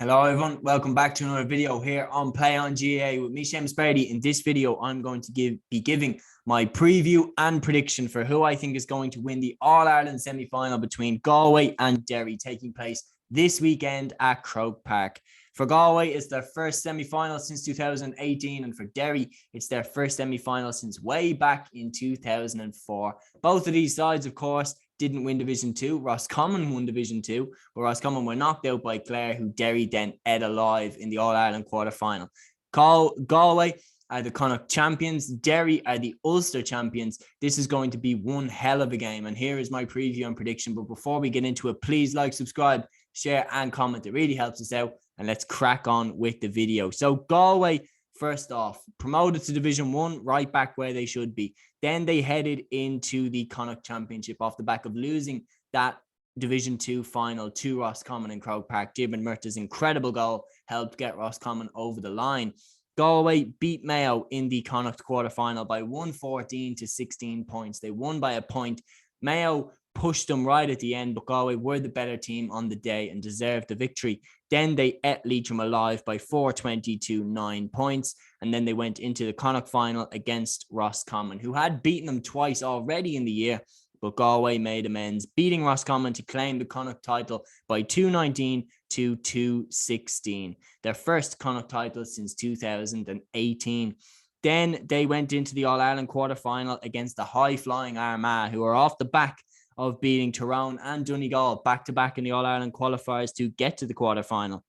Hello everyone, welcome back to another video here on Play on GAA with me, Seamus Brady. In this video, I'm going to be giving my preview and prediction for who I think is going to win the All-Ireland semi-final between Galway and Derry, taking place this weekend at Croke Park. For Galway, it's their first semi-final since 2018, and for Derry, it's their first semi-final since way back in 2004. Both of these sides, of course, didn't win Division 2. Roscommon won Division 2, but Roscommon were knocked out by Clare, who Derry then ate alive in the All-Ireland quarter-final. Galway are the Connacht champions. Derry are the Ulster champions. This is going to be one hell of a game, and here is my preview and prediction. But before we get into it, please like, subscribe, share, and comment. It really helps us out, and let's crack on with the video. So Galway, first off, promoted to Division 1, right back where they should be. Then they headed into the Connacht Championship off the back of losing that Division 2 final to Roscommon in Croke Park. Diarmaid Murtagh's incredible goal helped get Roscommon over the line. Galway beat Mayo in the Connacht quarterfinal by 114 to 16 points. They won by a point. Mayo pushed them right at the end, but Galway were the better team on the day and deserved the victory. Then they ate Leitrim alive by 420 to 9 points. And then they went into the Connacht final against Roscommon, who had beaten them twice already in the year. But Galway made amends, beating Roscommon to claim the Connacht title by 219 to 216. Their first Connacht title since 2018. Then they went into the All-Ireland quarter-final against the high-flying Armagh, who are off the back of beating Tyrone and Donegal back-to-back in the All-Ireland qualifiers to get to the quarterfinal.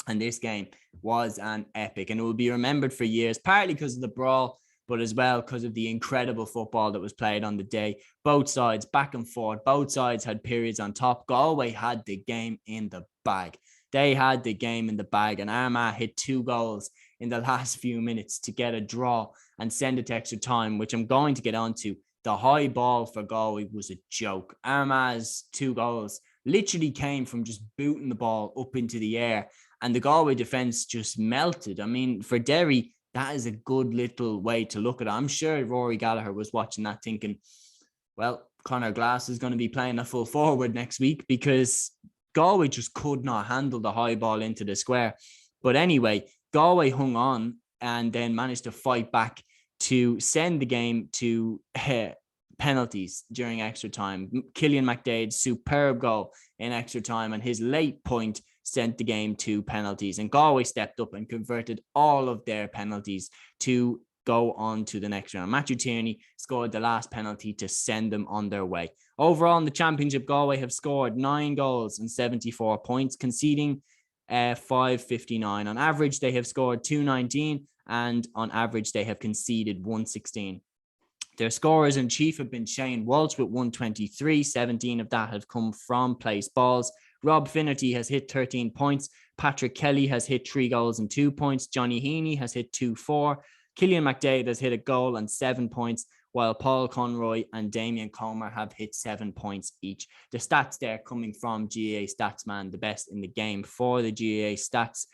And this game was an epic, and it will be remembered for years, partly because of the brawl, but as well because of the incredible football that was played on the day. Both sides back and forth. Both sides had periods on top. Galway had the game in the bag. They had the game in the bag, and Armagh hit 2 goals in the last few minutes to get a draw and send it to extra time, which I'm going to get onto. The high ball for Galway was a joke. Armagh's 2 goals literally came from just booting the ball up into the air, and the Galway defence just melted. I mean, for Derry, that is a good little way to look at it. I'm sure Rory Gallagher was watching that thinking, well, Conor Glass is going to be playing a full forward next week, because Galway just could not handle the high ball into the square. But anyway, Galway hung on and then managed to fight back to send the game to penalties during extra time. Killian McDade's superb goal in extra time and his late point sent the game to penalties. And Galway stepped up and converted all of their penalties to go on to the next round. Matthew Tierney scored the last penalty to send them on their way. Overall in the championship, Galway have scored 9 goals and 74 points, conceding 559. On average, they have scored 219, and on average, they have conceded 116. Their scorers in chief have been Shane Walsh with 123. 17 of that have come from place balls. Rob Finnerty has hit 13 points. Patrick Kelly has hit 3 goals and 2 points. Johnny Heaney has hit 2-4. Killian McDade has hit a goal and 7 points, while Paul Conroy and Damien Comer have hit 7 points each. The stats there coming from GAA Statsman, the best in the game for the GAA stats.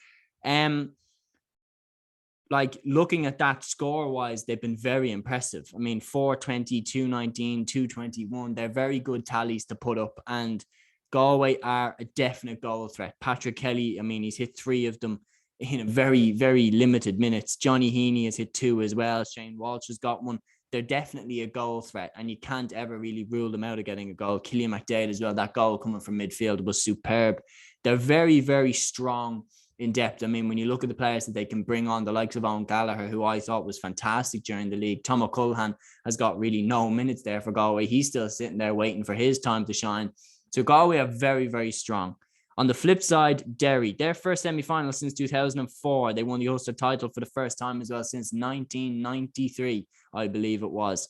Like, looking at that score-wise, they've been very impressive. I mean, 420, 219, 221, they're very good tallies to put up, and Galway are a definite goal threat. Patrick Kelly, I mean, he's hit 3 of them in a very, very limited minutes. Johnny Heaney has hit 2 as well. Shane Walsh has got 1. They're definitely a goal threat, and you can't ever really rule them out of getting a goal. Killian McDade as well, that goal coming from midfield was superb. They're very, very strong in depth. I mean, when you look at the players that they can bring on, the likes of Owen Gallagher, who I thought was fantastic during the league. Tom O'Culhan has got really no minutes there for Galway. He's still sitting there waiting for his time to shine. So Galway are very, very strong. On the flip side, Derry, their first semi-final since 2004. They won the Ulster title for the first time as well since 1993, I believe it was.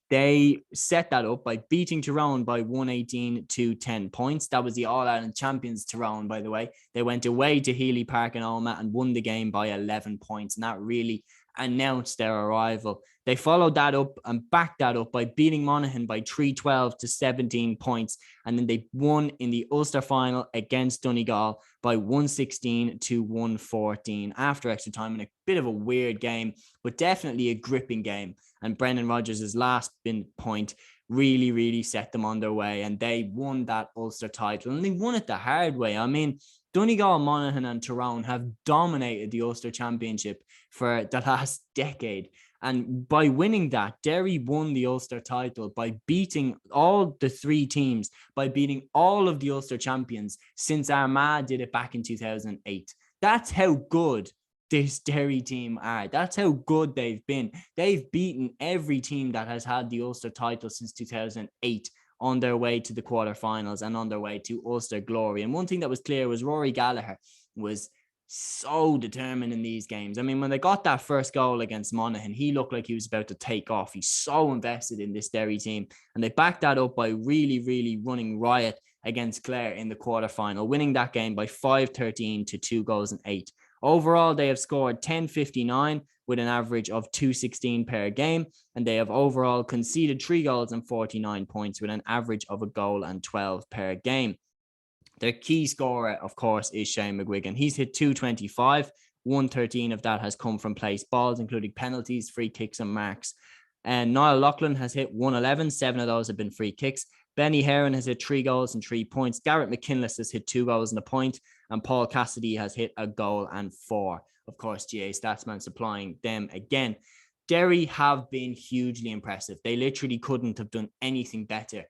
They set that up by beating Tyrone by 118 to 10 points. That was the All-Ireland champions, Tyrone, by the way. They went away to Healy Park in Omagh and won the game by 11 points. And that really announced their arrival. They followed that up and backed that up by beating Monaghan by 312 to 17 points. And then they won in the Ulster final against Donegal by 116 to 114 after extra time, in a bit of a weird game, but definitely a gripping game. And Brendan Rodgers' last point really, really set them on their way, and they won that Ulster title, and they won it the hard way. I mean, Donegal, Monaghan and Tyrone have dominated the Ulster Championship for the last decade. And by winning that, Derry won the Ulster title by beating all the three teams, by beating all of the Ulster champions since Armagh did it back in 2008. That's how good this Derry team are. That's how good they've been. They've beaten every team that has had the Ulster title since 2008 on their way to the quarterfinals and on their way to Ulster glory. And one thing that was clear was Rory Gallagher was so determined in these games. I mean, when they got that first goal against Monaghan, he looked like he was about to take off. He's so invested in this Derry team. And they backed that up by really, really running riot against Clare in the quarterfinal, winning that game by 5-13 to 2-8. Overall, they have scored 10.59 with an average of 2.16 per game, and they have overall conceded 3 goals and 49 points with an average of a goal and 12 per game. Their key scorer, of course, is Shane McGuigan. He's hit 225. 113 of that has come from placed balls, including penalties, free kicks, and marks. And Niall Loughlin has hit 111. 7 of those have been free kicks. Benny Heron has hit 3 goals and 3 points. Garrett McKinless has hit 2 goals and a point. And Paul Cassidy has hit a goal and 4. Of course, GAA Statsman supplying them again. Derry have been hugely impressive. They literally couldn't have done anything better.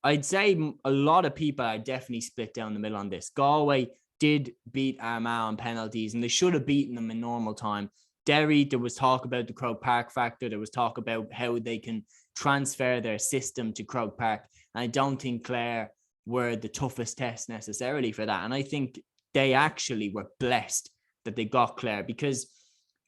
I'd say a lot of people are definitely split down the middle on this. Galway did beat Armagh on penalties, and they should have beaten them in normal time. Derry, there was talk about the Croke Park factor. There was talk about how they can transfer their system to Croke Park. And I don't think Clare were the toughest test necessarily for that. And I think they actually were blessed that they got Clare, because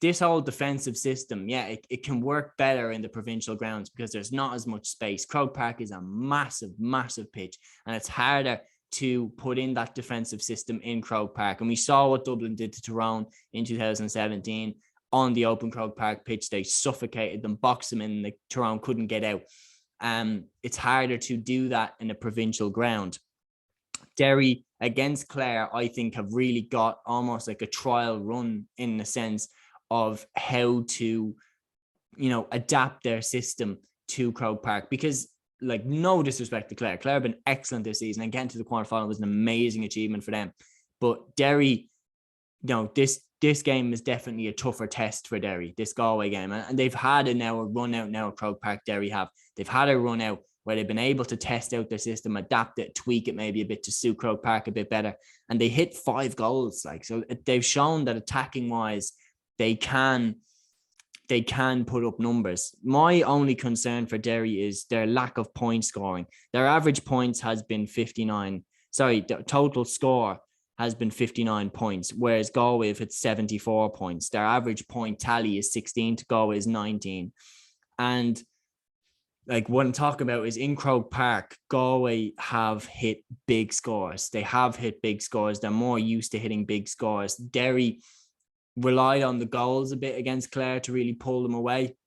this whole defensive system, it can work better in the provincial grounds because there's not as much space. Croke Park is a massive, massive pitch, and it's harder to put in that defensive system in Croke Park. And we saw what Dublin did to Tyrone in 2017 on the open Croke Park pitch. They suffocated them, boxed them in, the Tyrone couldn't get out. It's harder to do that in a provincial ground. Derry against Clare, I think, have really got almost like a trial run in the sense of how to, adapt their system to Croke Park, because, like, no disrespect to Clare. Clare have been excellent this season, and getting to the quarterfinal was an amazing achievement for them. But Derry, this game is definitely a tougher test for Derry, this Galway game. And they've had a run out now at Croke Park, Derry have. They've had a run out where they've been able to test out their system, adapt it, tweak it maybe a bit to suit Croke Park a bit better. And they hit 5 goals. So they've shown that attacking wise, they can put up numbers. My only concern for Derry is their lack of point scoring. Their average points has been 59. Sorry, the total score has been 59 points, whereas Galway have hit 74 points. Their average point tally is 16 to Galway is 19. And like what I'm talking about is in Croke Park, Galway have hit big scores. They have hit big scores. They're more used to hitting big scores. Derry relied on the goals a bit against Clare to really pull them away,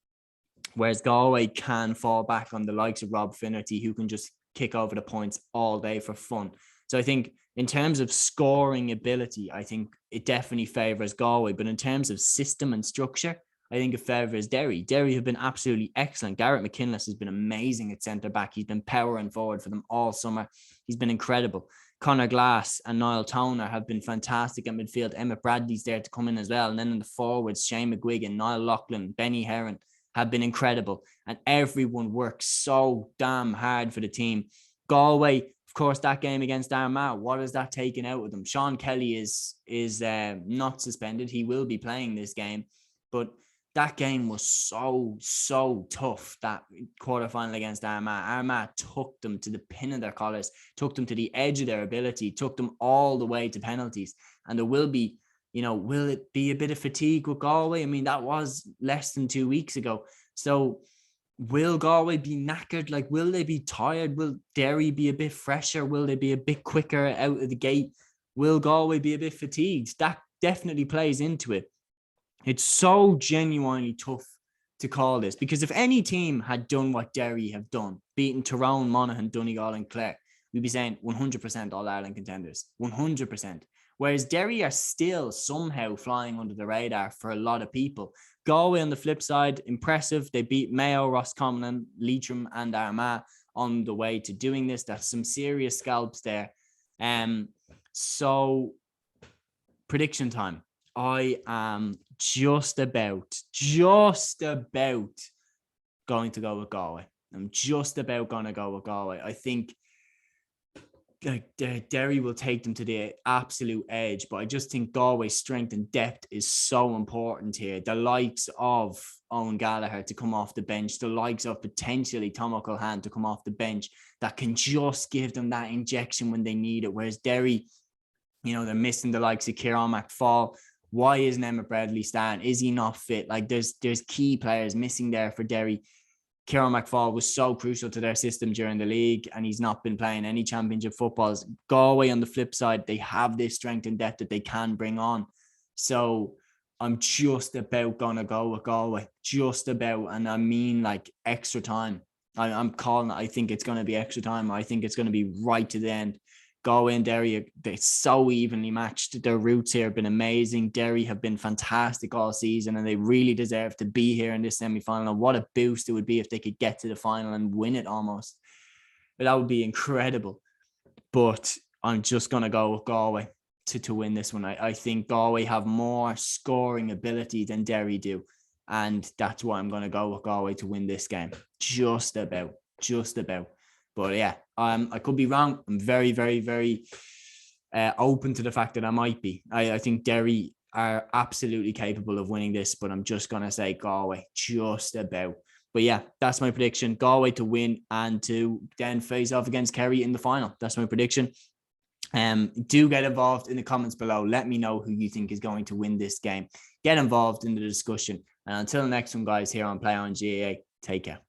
whereas Galway can fall back on the likes of Rob Finnerty, who can just kick over the points all day for fun. So I think in terms of scoring ability, I think it definitely favours Galway, but in terms of system and structure, I think it favours Derry. Derry have been absolutely excellent. Garrett McKinless has been amazing at centre back. He's been powering forward for them all summer. He's been incredible. Connor Glass and Niall Toner have been fantastic at midfield. Emmett Bradley's there to come in as well. And then in the forwards, Shane McGuigan, Niall Loughlin, Benny Heron have been incredible. And everyone works so damn hard for the team. Galway, of course, that game against Armagh, what is that taken out of them? Sean Kelly is not suspended. He will be playing this game. But that game was so tough, that quarterfinal against Armagh. Armagh took them to the pin of their collars, took them to the edge of their ability, took them all the way to penalties. And there will be, will it be a bit of fatigue with Galway? I mean, that was less than 2 weeks ago. So will Galway be knackered? Like, will they be tired? Will Derry be a bit fresher? Will they be a bit quicker out of the gate? Will Galway be a bit fatigued? That definitely plays into it. It's so genuinely tough to call this, because if any team had done what Derry have done, beaten Tyrone, Monaghan, Donegal and Clare, we'd be saying 100% All-Ireland contenders, 100%. Whereas Derry are still somehow flying under the radar for a lot of people. Galway, on the flip side, impressive. They beat Mayo, Roscommon, Leitrim and Armagh on the way to doing this. That's some serious scalps there. So prediction time. I am just about going to go with Galway. I'm just about going to go with Galway. I think Derry will take them to the absolute edge, but I just think Galway's strength and depth is so important here. The likes of Owen Gallagher to come off the bench, the likes of potentially Tom O'Callaghan to come off the bench, that can just give them that injection when they need it. Whereas Derry, they're missing the likes of Kieran McFall. Why isn't Emmett Bradley starting? Is he not fit? Like there's key players missing there for Derry. Kieran McFall was so crucial to their system during the league, and he's not been playing any championship footballs. Galway, on the flip side, they have this strength and depth that they can bring on. So I'm just about going to go with Galway. Just about. And I mean like extra time. I'm calling it. I think it's going to be extra time. I think it's going to be right to the end. Galway and Derry, they're so evenly matched. Their roots here have been amazing. Derry have been fantastic all season, and they really deserve to be here in this semi-final. And what a boost it would be if they could get to the final and win it almost. But that would be incredible. But I'm just going to go with Galway to win this one. I think Galway have more scoring ability than Derry do. And that's why I'm going to go with Galway to win this game. Just about. But yeah, I could be wrong. I'm very, very, very open to the fact that I might be. I think Derry are absolutely capable of winning this, but I'm just going to say Galway, just about. But yeah, that's my prediction. Galway to win and to then face off against Kerry in the final. That's my prediction. Do get involved in the comments below. Let me know who you think is going to win this game. Get involved in the discussion. And until next one, guys, here on Play on GAA, take care.